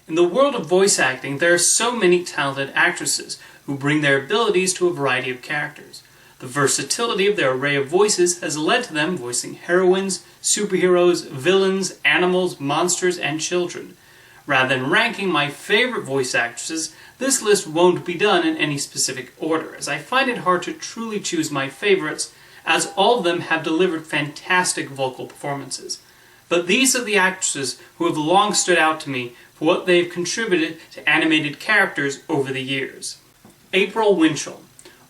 In the world of voice acting, there are so many talented actresses who bring their abilities to a variety of characters. The versatility of their array of voices has led to them voicing heroines, superheroes, villains, animals, monsters, and children. Rather than ranking my favorite voice actresses, this list won't be done in any specific order, as I find it hard to truly choose my favorites, as all of them have delivered fantastic vocal performances. But these are the actresses who have long stood out to me for what they've contributed to animated characters over the years. April Winchell.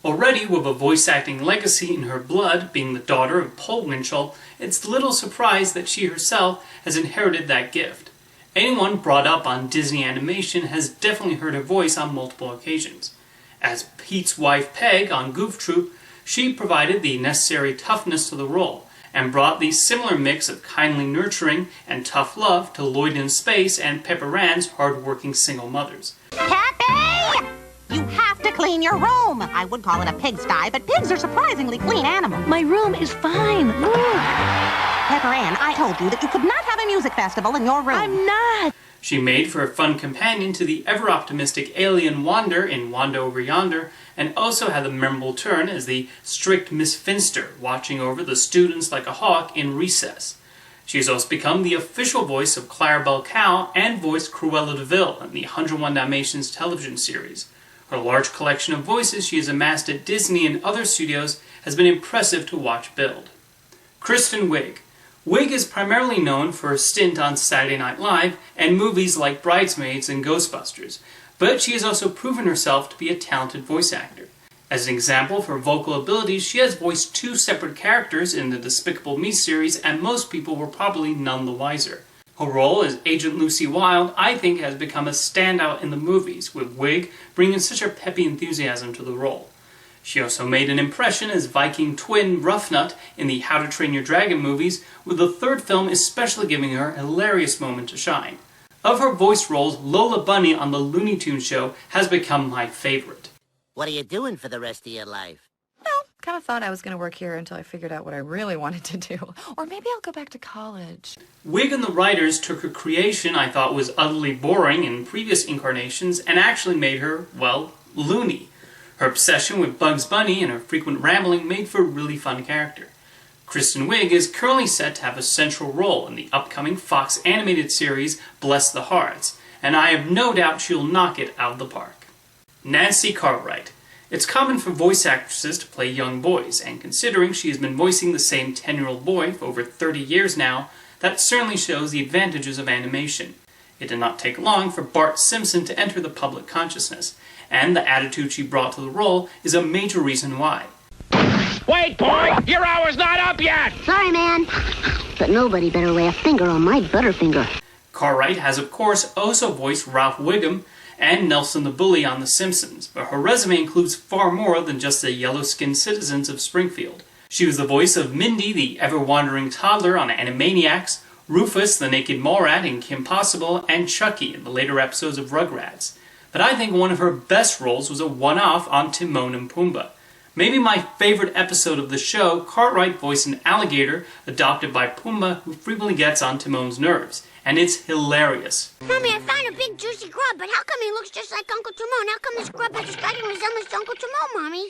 Already with a voice acting legacy in her blood, being the daughter of Paul Winchell, it's little surprise that she herself has inherited that gift. Anyone brought up on Disney animation has definitely heard her voice on multiple occasions. As Pete's wife Peg on Goof Troop, she provided the necessary toughness to the role, and brought the similar mix of kindly nurturing and tough love to Lloyd in Space and Pepper Ann's hard-working single mothers. Peppy! You have to clean your room! I would call it a pigsty, but pigs are surprisingly clean animals. My room is fine. Pepper Ann, I told you that you could not have a music festival in your room. I'm not! She made for a fun companion to the ever-optimistic alien Wander in Wanda Over Yonder, and also had a memorable turn as the strict Miss Finster, watching over the students like a hawk in Recess. She has also become the official voice of Clarabelle Cow and voiced Cruella de Vil in the 101 Dalmatians television series. Her large collection of voices she has amassed at Disney and other studios has been impressive to watch build. Kristen Wiig. Wiig is primarily known for her stint on Saturday Night Live and movies like Bridesmaids and Ghostbusters, but she has also proven herself to be a talented voice actor. As an example of her vocal abilities, she has voiced 2 separate characters in the Despicable Me series, and most people were probably none the wiser. Her role as Agent Lucy Wilde, I think, has become a standout in the movies, with Wiig bringing such a peppy enthusiasm to the role. She also made an impression as Viking twin Ruffnut in the How to Train Your Dragon movies, with the 3rd film especially giving her a hilarious moment to shine. Of her voice roles, Lola Bunny on the Looney Tunes show has become my favorite. What are you doing for the rest of your life? Well, kind of thought I was going to work here until I figured out what I really wanted to do. Or maybe I'll go back to college. Wiig and the writers took her creation I thought was utterly boring in previous incarnations and actually made her, well, loony. Her obsession with Bugs Bunny and her frequent rambling made for a really fun character. Kristen Wiig is currently set to have a central role in the upcoming Fox animated series Bless the Hearts, and I have no doubt she'll knock it out of the park. Nancy Cartwright. It's common for voice actresses to play young boys, and considering she has been voicing the same 10-year-old boy for over 30 years now, that certainly shows the advantages of animation. It did not take long for Bart Simpson to enter the public consciousness, and the attitude she brought to the role is a major reason why. Wait, boy! Your hour's not up yet! Sorry, man. But nobody better lay a finger on my butterfinger. Cartwright has, of course, also voiced Ralph Wiggum and Nelson the Bully on The Simpsons, but her resume includes far more than just the yellow-skinned citizens of Springfield. She was the voice of Mindy, the ever-wandering toddler on Animaniacs, Rufus, the naked mole rat in Kim Possible, and Chucky in the later episodes of Rugrats. But I think one of her best roles was a one-off on Timon and Pumbaa. Maybe my favorite episode of the show, Cartwright voiced an alligator adopted by Pumbaa who frequently gets on Timon's nerves, and it's hilarious. Mommy, I found a big juicy grub, but how come he looks just like Uncle Timon? How come this grub has a striking resemblance to Uncle Timon, Mommy?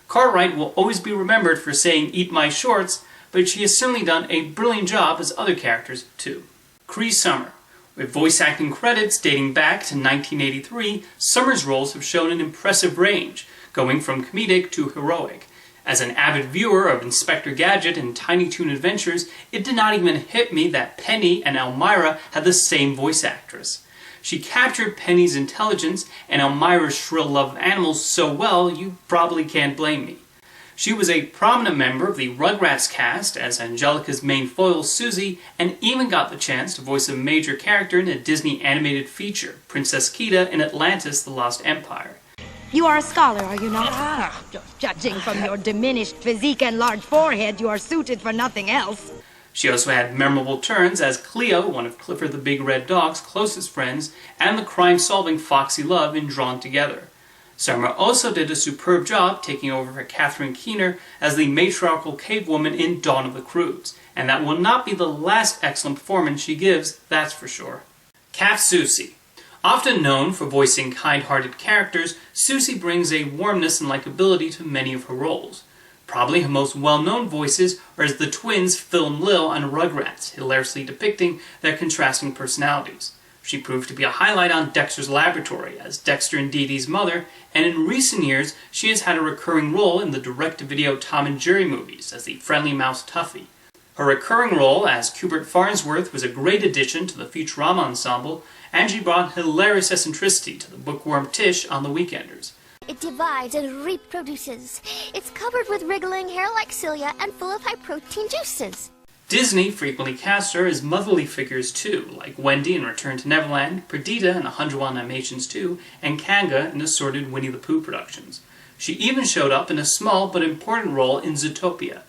Cartwright will always be remembered for saying "eat my shorts," but she has certainly done a brilliant job as other characters too. Cree Summer. With voice acting credits dating back to 1983, Summer's roles have shown an impressive range, going from comedic to heroic. As an avid viewer of Inspector Gadget and Tiny Toon Adventures, it did not even hit me that Penny and Elmira had the same voice actress. She captured Penny's intelligence and Elmira's shrill love of animals so well you probably can't blame me. She was a prominent member of the Rugrats cast as Angelica's main foil, Susie, and even got the chance to voice a major character in a Disney animated feature, Princess Kida in Atlantis: The Lost Empire. You are a scholar, are you not? Judging from your diminished physique and large forehead, you are suited for nothing else. She also had memorable turns as Cleo, one of Clifford the Big Red Dog's closest friends, and the crime-solving Foxy Love in Drawn Together. Summer also did a superb job taking over for Catherine Keener as the matriarchal cave woman in Dawn of the Croods, and that will not be the last excellent performance she gives, that's for sure. Kath Soucie. Often known for voicing kind-hearted characters, Soucie brings a warmness and likability to many of her roles. Probably her most well-known voices are as the twins Phil and Lil on Rugrats, hilariously depicting their contrasting personalities. She proved to be a highlight on Dexter's Laboratory as Dexter and Dee Dee's mother, and in recent years she has had a recurring role in the direct-to-video Tom and Jerry movies as the friendly mouse Tuffy. Her recurring role as Cubert Farnsworth was a great addition to the Futurama ensemble, and she brought hilarious eccentricity to the bookworm Tish on The Weekenders. It divides and reproduces. It's covered with wriggling hair like cilia and full of high-protein juices. Disney frequently cast her as motherly figures too, like Wendy in Return to Neverland, Perdita in 101 Dalmatians 2, and Kanga in assorted Winnie the Pooh productions. She even showed up in a small but important role in Zootopia.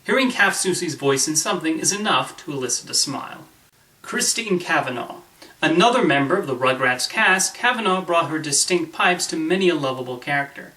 Hearing Kath Soucie's voice in something is enough to elicit a smile. Christine Cavanaugh. Another member of the Rugrats cast, Cavanaugh brought her distinct pipes to many a lovable character.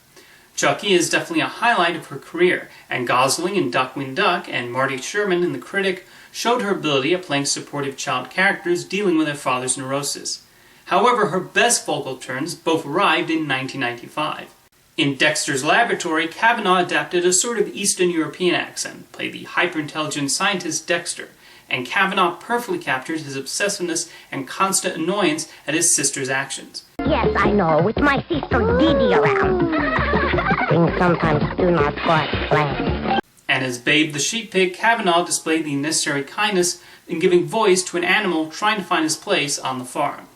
Chucky is definitely a highlight of her career, and Gosling in Duckling Duck and Marty Sherman in The Critic showed her ability at playing supportive child characters dealing with their father's neurosis. However, her best vocal turns both arrived in 1995. In Dexter's Laboratory, Cavanaugh adapted a sort of Eastern European accent, played the hyper-intelligent scientist Dexter, and Cavanaugh perfectly captured his obsessiveness and constant annoyance at his sister's actions. Yes, I know, with my sister Dee Dee around. Things sometimes do not quite plan. And as Babe the Sheep Pig, Cavanaugh displayed the necessary kindness in giving voice to an animal trying to find his place on the farm.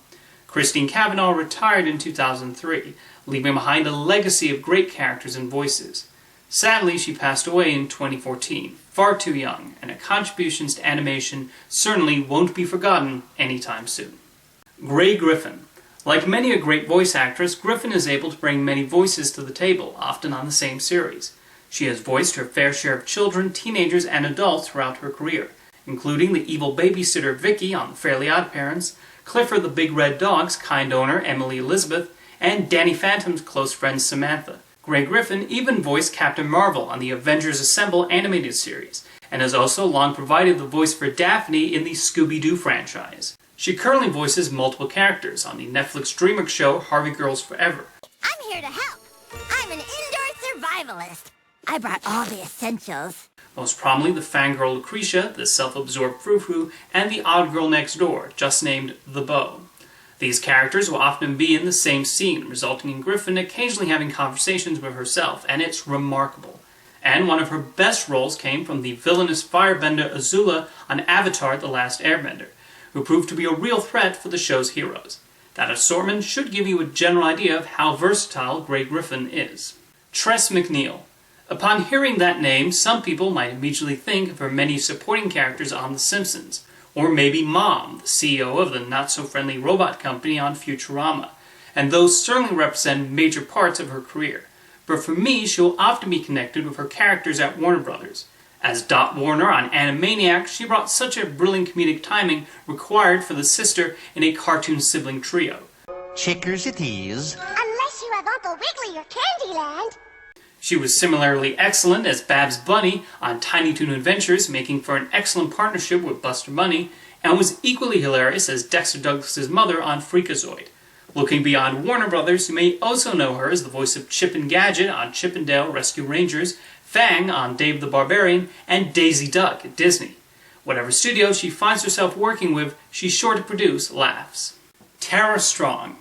Christine Cavanaugh retired in 2003, leaving behind a legacy of great characters and voices. Sadly, she passed away in 2014, far too young, and her contributions to animation certainly won't be forgotten anytime soon. Grey Griffin. Like many a great voice actress, Griffin is able to bring many voices to the table, often on the same series. She has voiced her fair share of children, teenagers, and adults throughout her career, including the evil babysitter Vicky on The Fairly OddParents, Clifford the Big Red Dog's kind owner Emily Elizabeth, and Danny Phantom's close friend Samantha. Grey Griffin even voiced Captain Marvel on the Avengers Assemble animated series, and has also long provided the voice for Daphne in the Scooby-Doo franchise. She currently voices multiple characters on the Netflix DreamWorks show Harvey Girls Forever. I'm here to help. I'm an indoor survivalist. I brought all the essentials. Most prominently the fangirl Lucretia, the self-absorbed frou-frou, and the odd girl next door, just named The Beau. These characters will often be in the same scene, resulting in Griffin occasionally having conversations with herself, and it's remarkable. And one of her best roles came from the villainous firebender Azula on Avatar: The Last Airbender, who proved to be a real threat for the show's heroes. That assortment should give you a general idea of how versatile Grey Griffin is. Tress MacNeille. Upon hearing that name, some people might immediately think of her many supporting characters on The Simpsons, or maybe Mom, the CEO of the not-so-friendly robot company on Futurama, and those certainly represent major parts of her career. But for me, she will often be connected with her characters at Warner Brothers. As Dot Warner on Animaniacs, she brought such a brilliant comedic timing required for the sister in a cartoon sibling trio. Chickers it is. Unless you have Uncle Wiggily or Candyland. She was similarly excellent as Babs Bunny on Tiny Toon Adventures, making for an excellent partnership with Buster Bunny, and was equally hilarious as Dexter Douglas's mother on Freakazoid. Looking beyond Warner Brothers, you may also know her as the voice of Chip and Gadget on Chip and Dale Rescue Rangers, Fang on Dave the Barbarian, and Daisy Duck at Disney. Whatever studio she finds herself working with, she's sure to produce laughs. Tara Strong.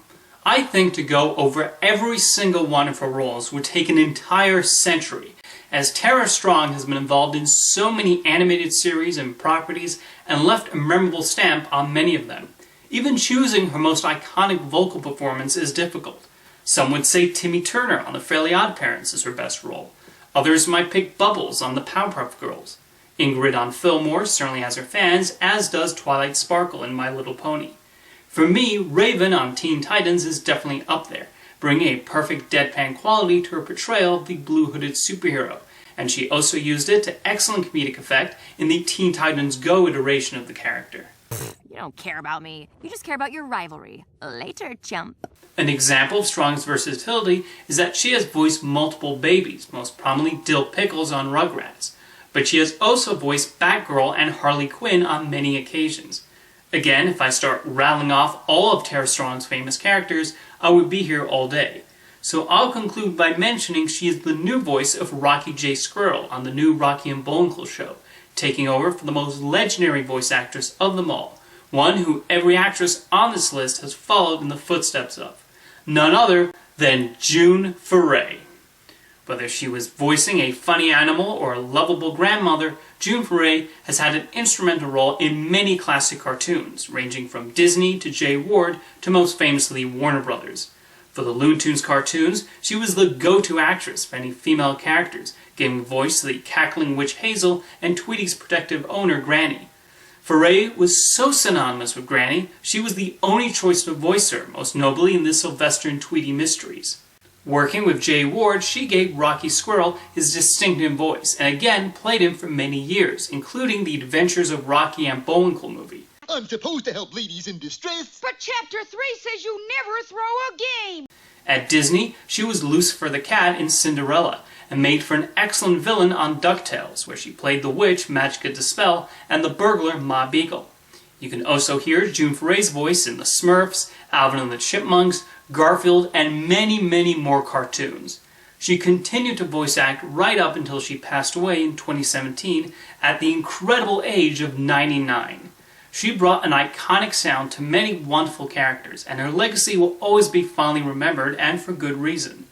I think to go over every single one of her roles would take an entire century, as Tara Strong has been involved in so many animated series and properties and left a memorable stamp on many of them. Even choosing her most iconic vocal performance is difficult. Some would say Timmy Turner on The Fairly OddParents is her best role. Others might pick Bubbles on The Powerpuff Girls. Ingrid on Fillmore certainly has her fans, as does Twilight Sparkle in My Little Pony. For me, Raven on Teen Titans is definitely up there, bringing a perfect deadpan quality to her portrayal of the blue-hooded superhero, and she also used it to excellent comedic effect in the Teen Titans Go iteration of the character. You don't care about me. You just care about your rivalry. Later, chump. An example of Strong's versatility is that she has voiced multiple babies, most prominently Dill Pickles on Rugrats, but she has also voiced Batgirl and Harley Quinn on many occasions. Again, if I start rattling off all of Tara Strong's famous characters, I would be here all day. So I'll conclude by mentioning she is the new voice of Rocky J. Squirrel on the new Rocky and Bullwinkle show, taking over for the most legendary voice actress of them all, one who every actress on this list has followed in the footsteps of, none other than June Foray. Whether she was voicing a funny animal or a lovable grandmother, June Foray has had an instrumental role in many classic cartoons, ranging from Disney to Jay Ward to most famously Warner Brothers. For the Looney Tunes cartoons, she was the go-to actress for any female characters, giving voice to the cackling witch Hazel and Tweety's protective owner Granny. Foray was so synonymous with Granny, she was the only choice to voice her, most nobly in the Sylvester and Tweety Mysteries. Working with Jay Ward, she gave Rocky Squirrel his distinctive voice, and again played him for many years, including the Adventures of Rocky and Bullwinkle movie. I'm supposed to help ladies in distress. But Chapter 3 says you never throw a game. At Disney, she was Lucifer the Cat in Cinderella, and made for an excellent villain on DuckTales, where she played the witch Magica De Spell and the burglar Ma Beagle. You can also hear June Foray's voice in The Smurfs, Alvin and the Chipmunks, Garfield, and many, many more cartoons. She continued to voice act right up until she passed away in 2017 at the incredible age of 99. She brought an iconic sound to many wonderful characters, and her legacy will always be fondly remembered, and for good reason.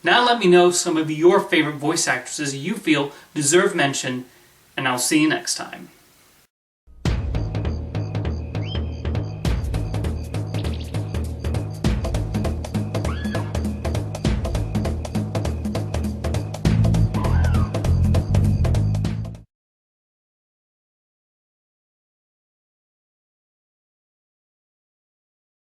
Now let me know some of your favorite voice actresses you feel deserve mention, and I'll see you next time.